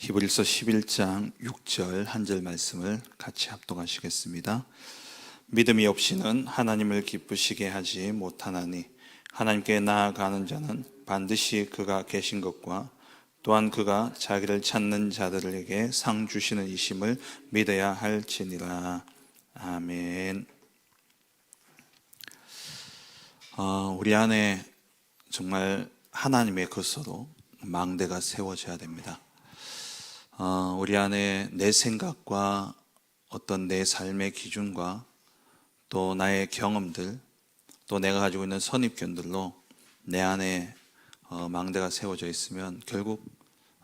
히브리서 11장 6절 한 절 말씀을 같이 합독하시겠습니다. 믿음이 없이는 하나님을 기쁘시게 하지 못하나니 하나님께 나아가는 자는 반드시 그가 계신 것과 또한 그가 자기를 찾는 자들에게 상 주시는 이심을 믿어야 할지니라. 아멘. 우리 안에 정말 하나님의 것으로 망대가 세워져야 됩니다. 우리 안에 내 생각과 어떤 내 삶의 기준과 또 나의 경험들 또 내가 가지고 있는 선입견들로 내 안에 망대가 세워져 있으면 결국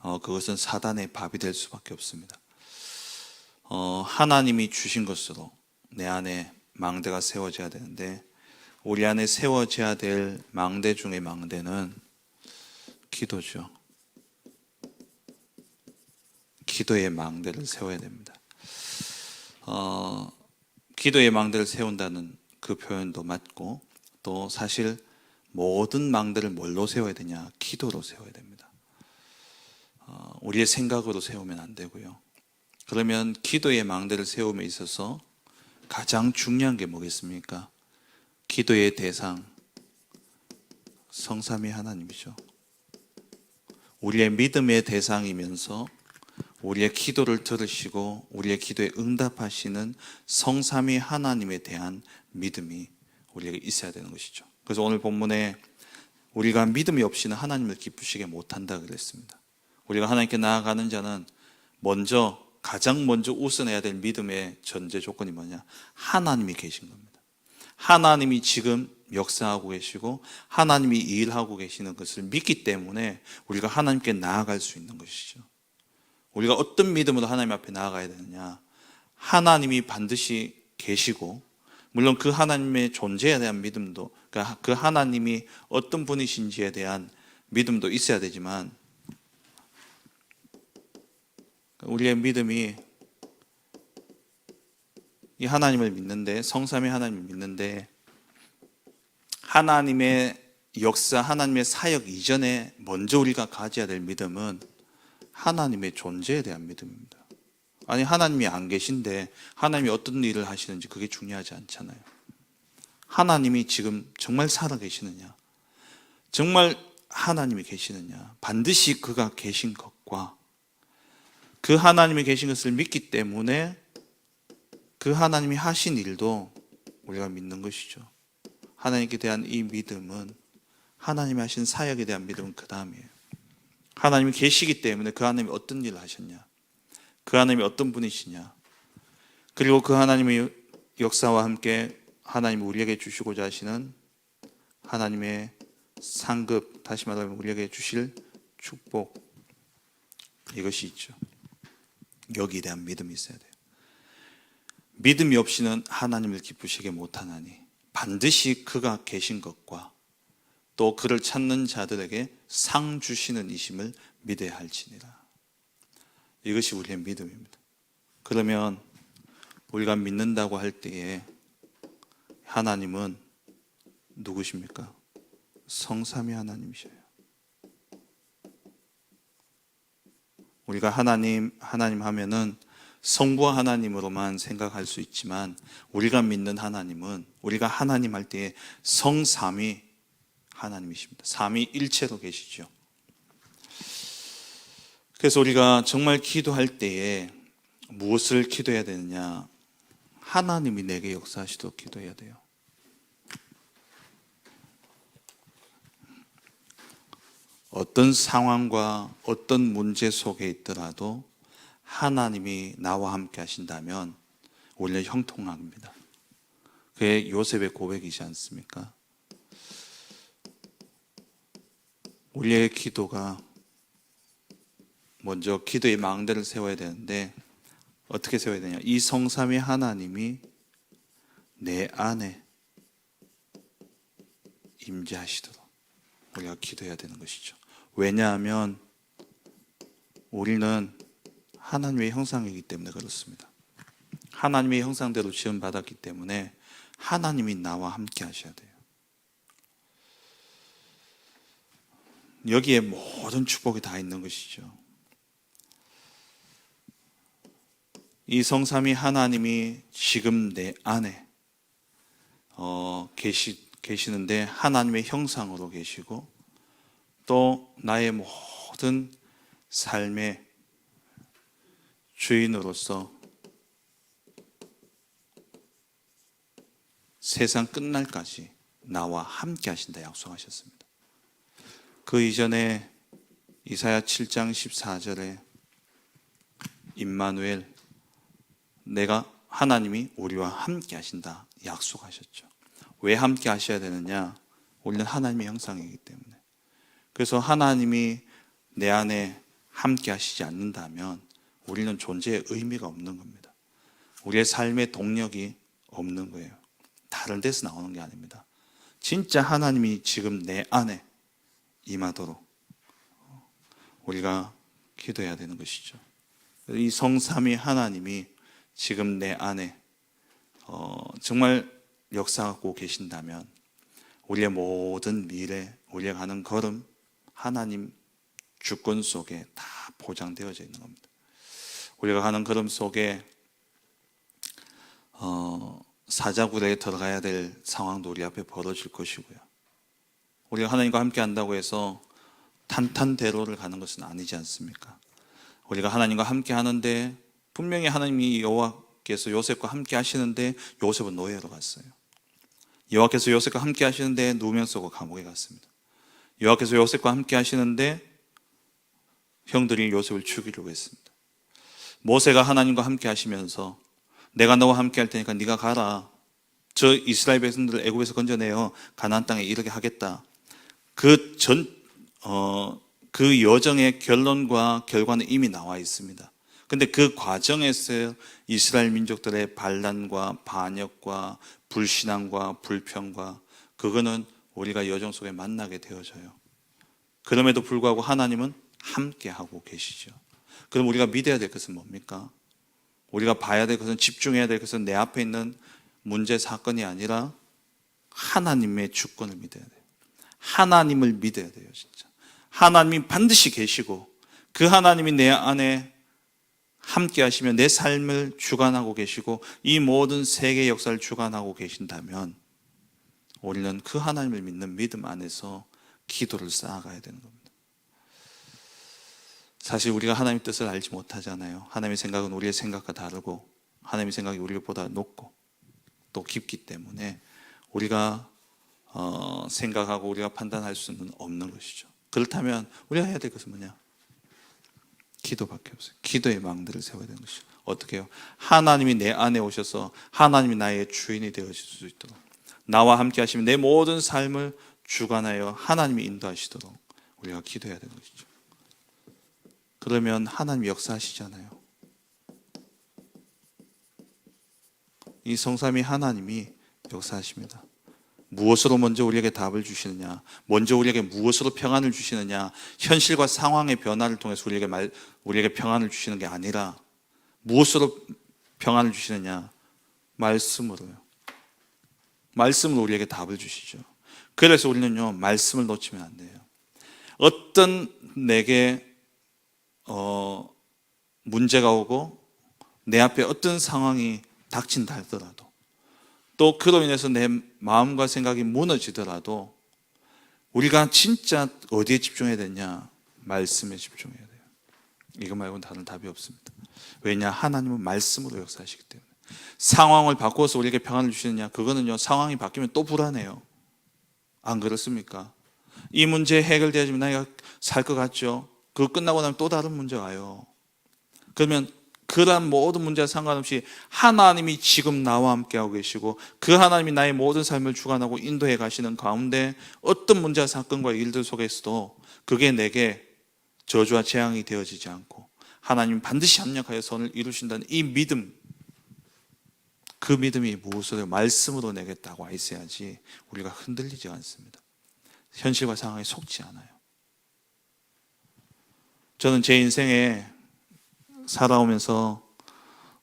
그것은 사단의 밥이 될 수밖에 없습니다. 하나님이 주신 것으로 내 안에 망대가 세워져야 되는데 우리 안에 세워져야 될 망대 중의 망대는 기도죠. 기도의 망대를 세워야 됩니다. 기도의 망대를 세운다는 그 표현도 맞고 또 사실 모든 망대를 뭘로 세워야 되냐? 기도로 세워야 됩니다. 우리의 생각으로 세우면 안 되고요. 그러면 기도의 망대를 세움에 있어서 가장 중요한 게 뭐겠습니까? 기도의 대상, 성삼위 하나님이죠. 우리의 믿음의 대상이면서 우리의 기도를 들으시고 우리의 기도에 응답하시는 성삼위 하나님에 대한 믿음이 우리에게 있어야 되는 것이죠. 그래서 오늘 본문에 우리가 믿음이 없이는 하나님을 기쁘시게 못한다 그랬습니다. 우리가 하나님께 나아가는 자는 가장 먼저 우선해야 될 믿음의 전제 조건이 뭐냐? 하나님이 계신 겁니다. 하나님이 지금 역사하고 계시고 하나님이 일하고 계시는 것을 믿기 때문에 우리가 하나님께 나아갈 수 있는 것이죠. 우리가 어떤 믿음으로 하나님 앞에 나아가야 되느냐? 하나님이 반드시 계시고 물론 그 하나님의 존재에 대한 믿음도, 그러니까 그 하나님이 어떤 분이신지에 대한 믿음도 있어야 되지만 우리의 믿음이 이 하나님을 믿는데, 성삼위 하나님을 믿는데 하나님의 역사, 하나님의 사역 이전에 먼저 우리가 가져야 될 믿음은 하나님의 존재에 대한 믿음입니다. 아니, 하나님이 안 계신데 하나님이 어떤 일을 하시는지 그게 중요하지 않잖아요. 하나님이 지금 정말 살아계시느냐, 정말 하나님이 계시느냐, 반드시 그가 계신 것과 그 하나님이 계신 것을 믿기 때문에 그 하나님이 하신 일도 우리가 믿는 것이죠. 하나님께 대한 이 믿음은, 하나님이 하신 사역에 대한 믿음은 그 다음이에요. 하나님이 계시기 때문에 그 하나님이 어떤 일을 하셨냐, 그 하나님이 어떤 분이시냐, 그리고 그 하나님의 역사와 함께 하나님이 우리에게 주시고자 하시는 하나님의 상급, 다시 말하면 우리에게 주실 축복, 이것이 있죠. 여기에 대한 믿음이 있어야 돼요. 믿음이 없이는 하나님을 기쁘시게 못하나니 반드시 그가 계신 것과 또 그를 찾는 자들에게 상 주시는 이심을 믿어야 할지니라. 이것이 우리의 믿음입니다. 그러면 우리가 믿는다고 할 때에 하나님은 누구십니까? 성삼위 하나님이셔요. 우리가 하나님 하면은 성부 하나님으로만 생각할 수 있지만 우리가 믿는 하나님은, 우리가 하나님 할 때에 성삼위 하나님이십니다. 삼위일체로 계시죠. 그래서 우리가 정말 기도할 때에 무엇을 기도해야 되느냐? 하나님이 내게 역사하시도록 기도해야 돼요. 어떤 상황과 어떤 문제 속에 있더라도 하나님이 나와 함께 하신다면 우리는 형통합니다. 그게 요셉의 고백이지 않습니까? 우리의 기도가 먼저 기도의 망대를 세워야 되는데 어떻게 세워야 되냐? 이 성삼위 하나님이 내 안에 임재하시도록 우리가 기도해야 되는 것이죠. 왜냐하면 우리는 하나님의 형상이기 때문에 그렇습니다. 하나님의 형상대로 지음받았기 때문에 하나님이 나와 함께 하셔야 돼요. 여기에 모든 축복이 다 있는 것이죠. 이 성삼위 하나님이 지금 내 안에 계시는데 하나님의 형상으로 계시고 또 나의 모든 삶의 주인으로서 세상 끝날까지 나와 함께 하신다 약속하셨습니다. 그 이전에 이사야 7장 14절에 임마누엘, 내가 하나님이 우리와 함께 하신다 약속하셨죠. 왜 함께 하셔야 되느냐? 우리는 하나님의 형상이기 때문에. 그래서 하나님이 내 안에 함께 하시지 않는다면 우리는 존재의 의미가 없는 겁니다. 우리의 삶의 동력이 없는 거예요. 다른 데서 나오는 게 아닙니다. 진짜 하나님이 지금 내 안에 임하도록 우리가 기도해야 되는 것이죠. 이 성삼위 하나님이 지금 내 안에 정말 역사하고 계신다면 우리의 모든 미래, 우리가 가는 걸음 하나님 주권 속에 다 보장되어져 있는 겁니다. 우리가 가는 걸음 속에 사자굴에 들어가야 될 상황도 우리 앞에 벌어질 것이고요. 우리가 하나님과 함께 한다고 해서 탄탄대로를 가는 것은 아니지 않습니까? 우리가 하나님과 함께 하는데 분명히 하나님이 여호와께서 요셉과 함께 하시는데 요셉은 노예로 갔어요. 여호와께서 요셉과 함께 하시는데 누명 쓰고 감옥에 갔습니다. 여호와께서 요셉과 함께 하시는데 형들이 요셉을 죽이려고 했습니다. 모세가 하나님과 함께 하시면서 내가 너와 함께 할 테니까 네가 가라. 저 이스라엘 백성들을 애굽에서 건져내어 가나안 땅에 이르게 하겠다. 그 여정의 결론과 결과는 이미 나와 있습니다. 근데 그 과정에서 이스라엘 민족들의 반란과 반역과 불신앙과 불평과 그거는 우리가 여정 속에 만나게 되어져요. 그럼에도 불구하고 하나님은 함께 하고 계시죠. 그럼 우리가 믿어야 될 것은 뭡니까? 우리가 봐야 될 것은, 집중해야 될 것은 내 앞에 있는 문제 사건이 아니라 하나님의 주권을 믿어야 돼요. 하나님을 믿어야 돼요. 진짜 하나님이 반드시 계시고 그 하나님이 내 안에 함께 하시며 내 삶을 주관하고 계시고 이 모든 세계 역사를 주관하고 계신다면 우리는 그 하나님을 믿는 믿음 안에서 기도를 쌓아가야 되는 겁니다. 사실 우리가 하나님의 뜻을 알지 못하잖아요. 하나님의 생각은 우리의 생각과 다르고 하나님의 생각이 우리보다 높고 또 깊기 때문에 우리가 생각하고 우리가 판단할 수는 없는 것이죠. 그렇다면 우리가 해야 될 것은 뭐냐? 기도밖에 없어요. 기도의 망대를 세워야 되는 것이죠. 어떻게 해요? 하나님이 내 안에 오셔서 하나님이 나의 주인이 되어질 수 있도록 나와 함께 하시면 내 모든 삶을 주관하여 하나님이 인도하시도록 우리가 기도해야 되는 것이죠. 그러면 하나님이 역사하시잖아요. 이 성삼위 하나님이 역사하십니다. 무엇으로 먼저 우리에게 답을 주시느냐, 먼저 우리에게 무엇으로 평안을 주시느냐, 현실과 상황의 변화를 통해서 우리에게 평안을 주시는 게 아니라 무엇으로 평안을 주시느냐, 말씀으로요. 말씀으로 우리에게 답을 주시죠. 그래서 우리는요, 말씀을 놓치면 안 돼요. 어떤 내게 문제가 오고 내 앞에 어떤 상황이 닥친다 하더라도 또 그로 인해서 내 마음과 생각이 무너지더라도 우리가 진짜 어디에 집중해야 되냐? 말씀에 집중해야 돼요. 이거 말고는 다른 답이 없습니다. 왜냐? 하나님은 말씀으로 역사하시기 때문에. 상황을 바꿔서 우리에게 평안을 주시느냐? 그거는요, 상황이 바뀌면 또 불안해요. 안 그렇습니까? 이 문제 해결되어지면 나이가 살 것 같죠? 그거 끝나고 나면 또 다른 문제가 와요. 그러면 그러한 모든 문제와 상관없이 하나님이 지금 나와 함께하고 계시고 그 하나님이 나의 모든 삶을 주관하고 인도해 가시는 가운데 어떤 문제와 사건과 일들 속에서도 그게 내게 저주와 재앙이 되어지지 않고 하나님 반드시 합력하여 선을 이루신다는 이 믿음, 그 믿음이 무엇으로 말씀으로 내게 딱 와 있어야지 우리가 흔들리지 않습니다. 현실과 상황에 속지 않아요. 저는 제 인생에 살아오면서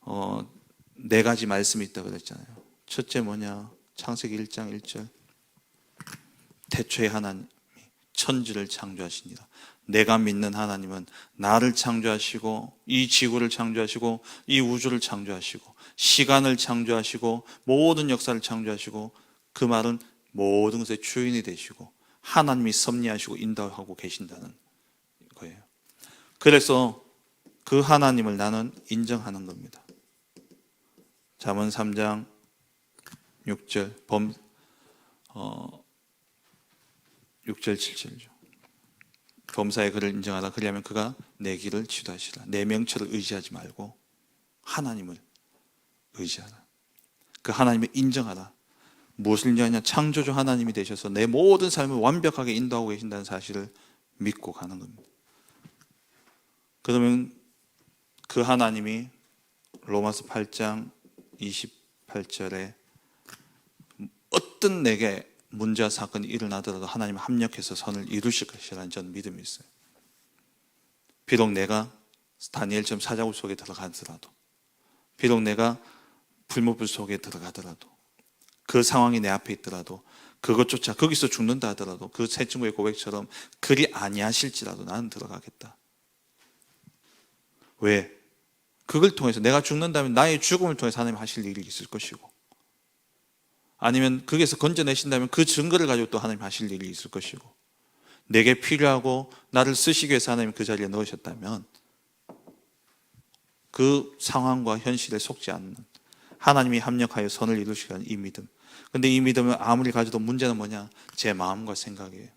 4가지 말씀이 있다고 그랬잖아요. 첫째 뭐냐? 창세기 1장 1절. 태초에 하나님이 천지를 창조하시니라. 내가 믿는 하나님은 나를 창조하시고 이 지구를 창조하시고 이 우주를 창조하시고 시간을 창조하시고 모든 역사를 창조하시고, 그 말은 모든 것의 주인이 되시고 하나님이 섭리하시고 인도하고 계신다는 거예요. 그래서 그 하나님을 나는 인정하는 겁니다. 잠언 3장 6절 6절 7절이죠. 범사의 그를 인정하라. 그리하면 그가 내 길을 지도하시라. 내 명철을 의지하지 말고 하나님을 의지하라. 그 하나님을 인정하라. 무엇을 인정하냐? 창조주 하나님이 되셔서 내 모든 삶을 완벽하게 인도하고 계신다는 사실을 믿고 가는 겁니다. 그러면 그 하나님이 로마서 8장 28절에 어떤 내게 문제와 사건이 일어나더라도 하나님 합력해서 선을 이루실 것이라는 저는 믿음이 있어요. 비록 내가 다니엘처럼 사자굴 속에 들어가더라도, 비록 내가 불못불 속에 들어가더라도, 그 상황이 내 앞에 있더라도, 그것조차 거기서 죽는다 하더라도 그 세 친구의 고백처럼 그리 아니하실지라도 나는 들어가겠다. 왜? 그걸 통해서 내가 죽는다면 나의 죽음을 통해서 하나님 하실 일이 있을 것이고, 아니면 거기에서 건져내신다면 그 증거를 가지고 또 하나님 하실 일이 있을 것이고, 내게 필요하고 나를 쓰시기 위해서 하나님 그 자리에 넣으셨다면 그 상황과 현실에 속지 않는 하나님이 합력하여 선을 이루시라는 이 믿음. 근데 이 믿음을 아무리 가져도 문제는 뭐냐? 제 마음과 생각이에요.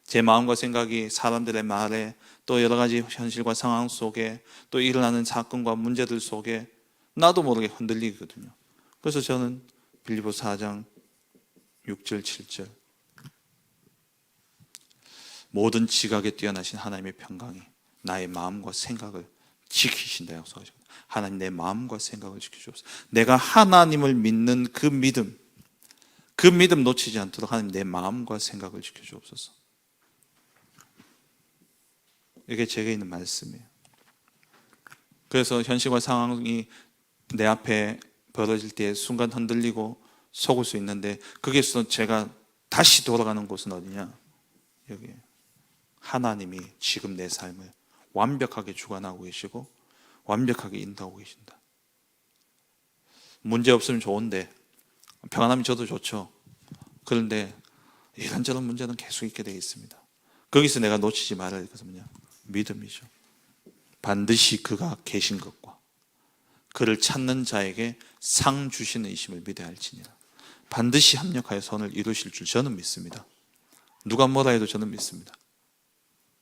제 마음과 생각이 사람들의 말에, 또 여러 가지 현실과 상황 속에, 또 일어나는 사건과 문제들 속에 나도 모르게 흔들리거든요. 그래서 저는 빌립보서 4장 6절 7절 모든 지각에 뛰어나신 하나님의 평강이 나의 마음과 생각을 지키신다 약속하셨거든요. 하나님 내 마음과 생각을 지키시옵소서. 내가 하나님을 믿는 그 믿음 놓치지 않도록 하나님 내 마음과 생각을 지켜주옵소서. 이게 제게 있는 말씀이에요. 그래서 현실과 상황이 내 앞에 벌어질 때 순간 흔들리고 속을 수 있는데, 거기에서 제가 다시 돌아가는 곳은 어디냐? 여기에요. 하나님이 지금 내 삶을 완벽하게 주관하고 계시고 완벽하게 인도하고 계신다. 문제 없으면 좋은데, 평안하면 저도 좋죠. 그런데 이런저런 문제는 계속 있게 되어 있습니다. 거기서 내가 놓치지 말아야 할 것은 뭐냐? 믿음이죠. 반드시 그가 계신 것과 그를 찾는 자에게 상 주시는 이심을 믿어야 할지니라. 반드시 합력하여 선을 이루실 줄 저는 믿습니다. 누가 뭐라 해도 저는 믿습니다.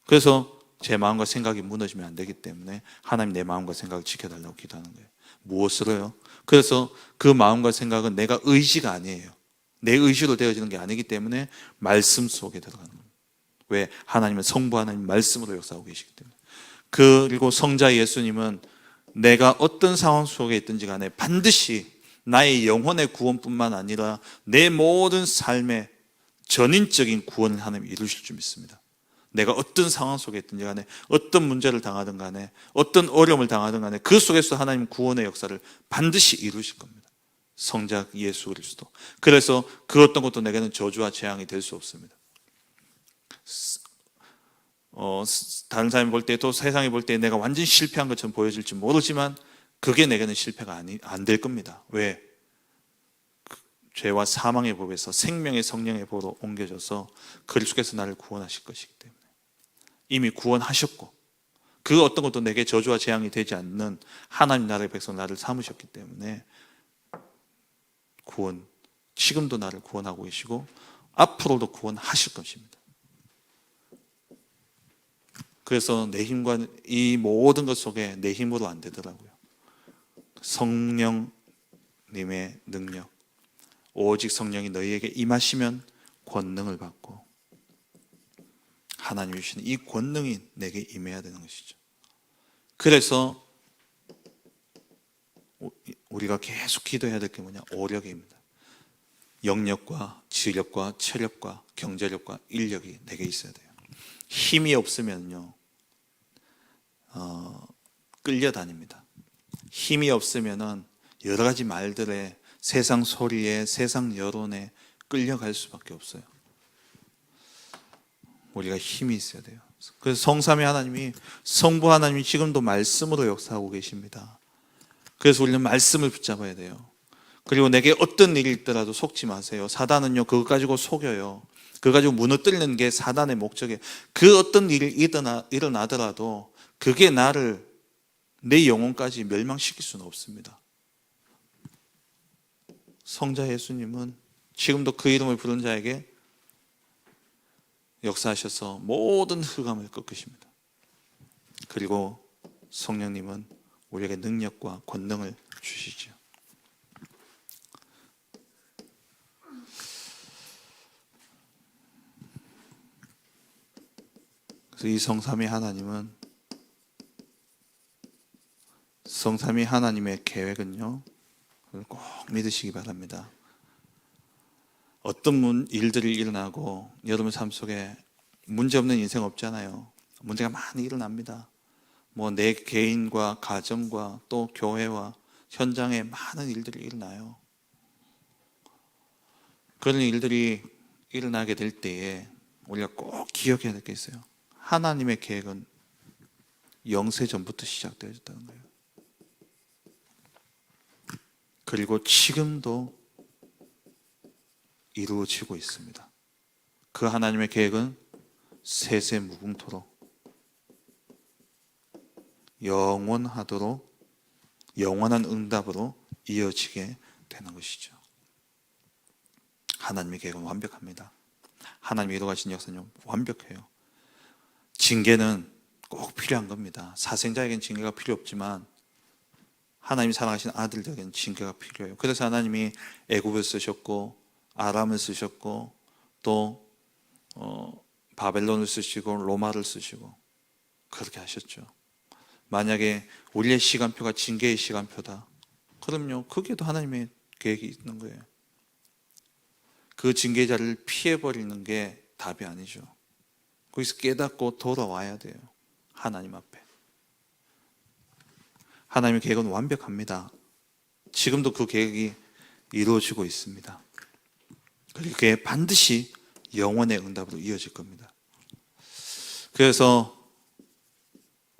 그래서 제 마음과 생각이 무너지면 안 되기 때문에 하나님 내 마음과 생각을 지켜달라고 기도하는 거예요. 무엇으로요? 그래서 그 마음과 생각은 내가 의지가 아니에요. 내 의지로 되어지는 게 아니기 때문에 말씀 속에 들어가는 겁니다. 왜? 하나님은 성부 하나님 말씀으로 역사하고 계시기 때문에. 그리고 성자 예수님은 내가 어떤 상황 속에 있든지 간에 반드시 나의 영혼의 구원뿐만 아니라 내 모든 삶의 전인적인 구원을 하나님 이루실 줄 믿습니다. 내가 어떤 상황 속에 있든지 간에, 어떤 문제를 당하든 간에, 어떤 어려움을 당하든 간에 그 속에서 하나님 구원의 역사를 반드시 이루실 겁니다. 성자 예수 그리스도. 그래서 그 어떤 것도 내게는 저주와 재앙이 될 수 없습니다. 다른 사람이 볼 때, 또 세상이 볼 때 내가 완전히 실패한 것처럼 보여질지 모르지만 그게 내게는 실패가 안 될 겁니다. 왜? 죄와 사망의 법에서 생명의 성령의 법으로 옮겨져서 그리스도께서 나를 구원하실 것이기 때문에 이미 구원하셨고, 그 어떤 것도 내게 저주와 재앙이 되지 않는 하나님 나라의 백성 나를 삼으셨기 때문에 지금도 나를 구원하고 계시고 앞으로도 구원하실 것입니다. 그래서 내 힘과 이 모든 것 속에 내 힘으로 안 되더라고요. 성령님의 능력, 오직 성령이 너희에게 임하시면 권능을 받고, 하나님이 주시는 이 권능이 내게 임해야 되는 것이죠. 그래서 우리가 계속 기도해야 될 게 뭐냐? 오력입니다. 영력과 지력과 체력과 경제력과 인력이 내게 있어야 돼요. 힘이 없으면요, 끌려다닙니다. 힘이 없으면은 여러 가지 말들에, 세상 소리에, 세상 여론에 끌려갈 수밖에 없어요. 우리가 힘이 있어야 돼요. 그래서 성삼위 하나님이, 성부 하나님이 지금도 말씀으로 역사하고 계십니다. 그래서 우리는 말씀을 붙잡아야 돼요. 그리고 내게 어떤 일이 있더라도 속지 마세요. 사단은요, 그거 가지고 속여요. 그거 가지고 무너뜨리는 게 사단의 목적이에요. 그 어떤 일이 일어나더라도 그게 나를, 내 영혼까지 멸망시킬 수는 없습니다. 성자 예수님은 지금도 그 이름을 부른 자에게 역사하셔서 모든 흑암을 꺾으십니다. 그리고 성령님은 우리에게 능력과 권능을 주시죠. 그래서 이 성삼위 하나님은, 성삼위 하나님의 계획은요, 꼭 믿으시기 바랍니다. 어떤 일들이 일어나고 여러분 삶 속에 문제없는 인생 없잖아요. 문제가 많이 일어납니다. 뭐 내 개인과 가정과 또 교회와 현장에 많은 일들이 일어나요. 그런 일들이 일어나게 될 때에 우리가 꼭 기억해야 될 게 있어요. 하나님의 계획은 영세 전부터 시작되어졌다는 거예요. 그리고 지금도 이루어지고 있습니다. 그 하나님의 계획은 세세 무궁토록 영원하도록, 영원한 응답으로 이어지게 되는 것이죠. 하나님의 계획은 완벽합니다. 하나님이 이루어가신 역사는 완벽해요. 징계는 꼭 필요한 겁니다. 사생자에게는 징계가 필요 없지만 하나님이 사랑하신 아들들에게는 징계가 필요해요. 그래서 하나님이 애굽을 쓰셨고 아람을 쓰셨고 또 바벨론을 쓰시고 로마를 쓰시고 그렇게 하셨죠. 만약에 우리의 시간표가 징계의 시간표다, 그럼요, 그게도 하나님의 계획이 있는 거예요. 그 징계자를 피해버리는 게 답이 아니죠. 거기서 깨닫고 돌아와야 돼요. 하나님 앞에. 하나님의 계획은 완벽합니다. 지금도 그 계획이 이루어지고 있습니다. 그리고 그게 반드시 영원의 응답으로 이어질 겁니다. 그래서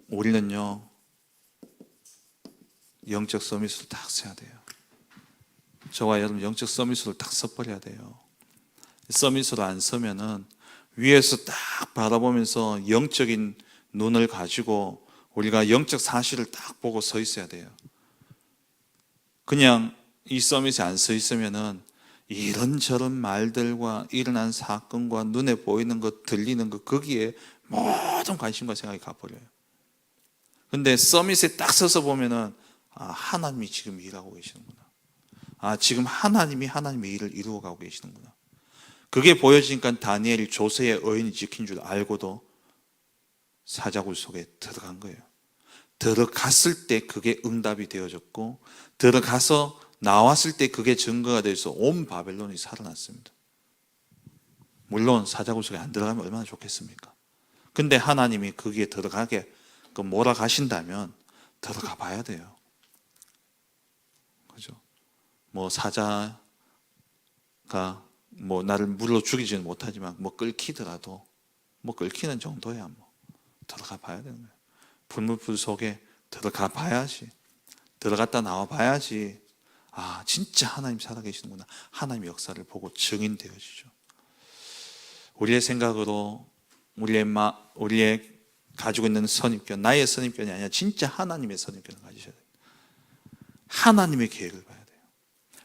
우리는요, 영적 서밋을 딱 써야 돼요. 저와 여러분 영적 서밋을 딱 써버려야 돼요. 서밋으로 안 서면은 위에서 딱 바라보면서 영적인 눈을 가지고 우리가 영적 사실을 딱 보고 서 있어야 돼요. 그냥 이 서밋에 안 서 있으면은 이런저런 말들과 일어난 사건과 눈에 보이는 것, 들리는 것, 거기에 모든 관심과 생각이 가버려요. 근데 서밋에 딱 서서 보면은 하나님이 지금 일하고 계시는구나. 지금 하나님이 하나님의 일을 이루어가고 계시는구나. 그게 보여지니까 다니엘이 조세의 의인이 지킨 줄 알고도 사자굴 속에 들어간 거예요. 들어갔을 때 그게 응답이 되어졌고, 들어가서 나왔을 때 그게 증거가 돼서 온 바벨론이 살아났습니다. 물론 사자굴 속에 안 들어가면 얼마나 좋겠습니까? 근데 하나님이 거기에 들어가게 몰아가신다면 들어가 봐야 돼요. 그죠? 뭐 사자가 뭐 나를 물로 죽이지는 못하지만 뭐 끌키더라도 뭐 끌키는 정도야 뭐 들어가 봐야 되는 거예요. 불물불 속에 들어가 봐야지, 들어갔다 나와 봐야지 진짜 하나님 살아계시는구나, 하나님의 역사를 보고 증인되어지죠. 우리의 생각으로 우리의 가지고 있는 선입견, 나의 선입견이 아니라 진짜 하나님의 선입견을 가지셔야 돼요. 하나님의 계획을 봐야 돼요.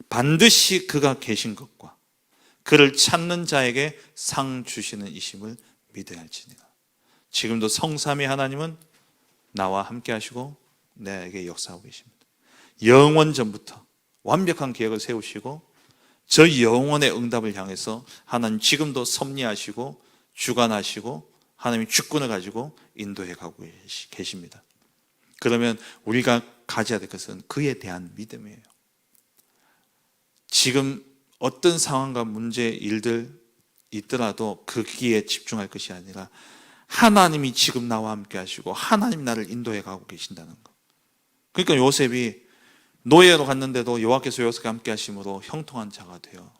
반드시 그가 계신 것과 그를 찾는 자에게 상 주시는 이심을 믿어야 할지니라. 지금도 성삼위 하나님은 나와 함께 하시고 내게 역사하고 계십니다. 영원 전부터 완벽한 계획을 세우시고 저 영원의 응답을 향해서 하나님 지금도 섭리하시고 주관하시고 하나님이 주권을 가지고 인도해 가고 계십니다. 그러면 우리가 가져야 될 것은 그에 대한 믿음이에요. 지금 어떤 상황과 문제, 일들 있더라도 거기에 집중할 것이 아니라 하나님이 지금 나와 함께 하시고 하나님 나를 인도해 가고 계신다는 것. 그러니까 요셉이 노예로 갔는데도 여호와께서 요셉과 함께 하심으로 형통한 자가 돼요.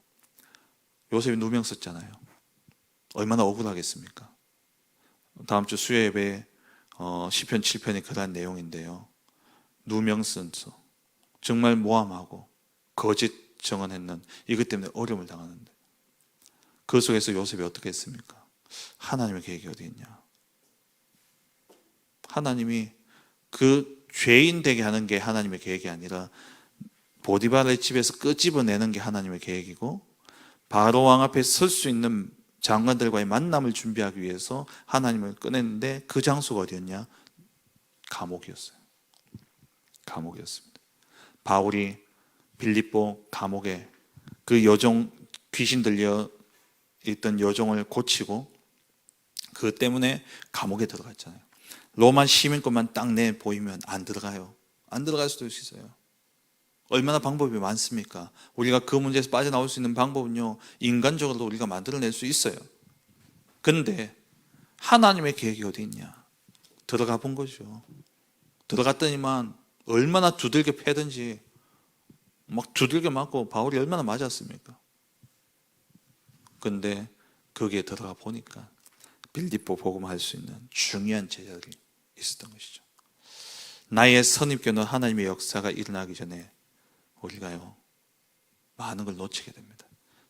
요셉이 누명 썼잖아요. 얼마나 억울하겠습니까? 다음 주 수요 예배 시편 7편의 그러한 내용인데요. 누명 쓴 수, 정말 모함하고 거짓 증언했는 이것 때문에 어려움을 당하는데 그 속에서 요셉이 어떻게 했습니까? 하나님의 계획이 어디 있냐? 하나님이 그 죄인 되게 하는 게 하나님의 계획이 아니라 보디발의 집에서 끄집어내는 게 하나님의 계획이고 바로 왕 앞에 설 수 있는 장관들과의 만남을 준비하기 위해서 하나님을 꺼냈는데 그 장소가 어디였냐? 감옥이었어요. 감옥이었습니다. 바울이 빌립보 감옥에 그 여종, 귀신 들려 있던 여종을 고치고 그 때문에 감옥에 들어갔잖아요. 로마 시민권만 딱 내 보이면 안 들어가요. 안 들어갈 수도 있어요. 얼마나 방법이 많습니까? 우리가 그 문제에서 빠져나올 수 있는 방법은요, 인간적으로 우리가 만들어낼 수 있어요. 근데 하나님의 계획이 어디 있냐? 들어가 본 거죠. 들어갔더니만 얼마나 두들겨 패든지 막 두들겨 맞고 바울이 얼마나 맞았습니까? 근데 거기에 들어가 보니까 빌립보 복음할 수 있는 중요한 제자들이 있었던 것이죠. 나의 선입견은 하나님의 역사가 일어나기 전에 우리가요 많은 걸 놓치게 됩니다.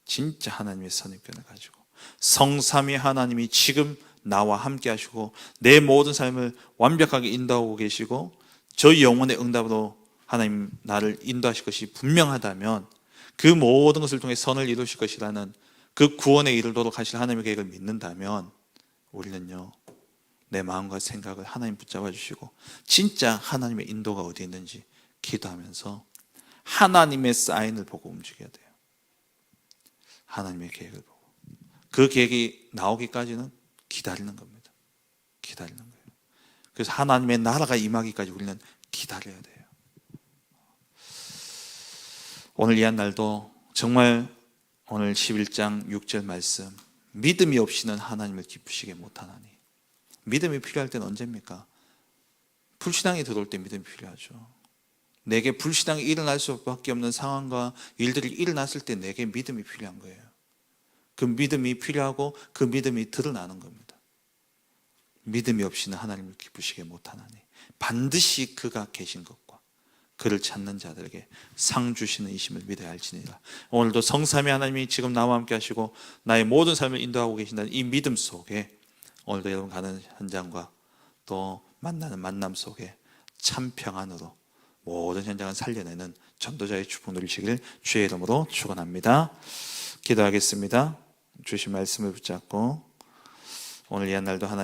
진짜 하나님의 선입견을 가지고 성삼위 하나님이 지금 나와 함께 하시고 내 모든 삶을 완벽하게 인도하고 계시고 저 영혼의 응답으로 하나님 나를 인도하실 것이 분명하다면 그 모든 것을 통해 선을 이루실 것이라는 그 구원에 이르도록 하실 하나님의 계획을 믿는다면 우리는요 내 마음과 생각을 하나님 붙잡아 주시고 진짜 하나님의 인도가 어디 있는지 기도하면서 하나님의 사인을 보고 움직여야 돼요. 하나님의 계획을 보고 그 계획이 나오기까지는 기다리는 겁니다. 기다리는 거예요. 그래서 하나님의 나라가 임하기까지 우리는 기다려야 돼요. 오늘 이 한 날도 정말 오늘 11장 6절 말씀 믿음이 없이는 하나님을 기쁘시게 못하나니. 믿음이 필요할 때는 언제입니까? 불신앙이 들어올 때 믿음이 필요하죠. 내게 불신앙이 일어날 수밖에 없는 상황과 일들이 일어났을 때 내게 믿음이 필요한 거예요. 그 믿음이 필요하고 그 믿음이 드러나는 겁니다. 믿음이 없이는 하나님을 기쁘시게 못하나니 반드시 그가 계신 것과 그를 찾는 자들에게 상 주시는 이심을 믿어야 할지니라. 오늘도 성삼위 하나님이 지금 나와 함께 하시고 나의 모든 삶을 인도하고 계신다는 이 믿음 속에 오늘도 여러분 가는 현장과 또 만나는 만남 속에 참 평안으로 모든 현장을 살려내는 전도자의 축복 누리시길 주의 이름으로 축원합니다. 기도하겠습니다. 주신 말씀을 붙잡고 오늘 이 한 날도 하나님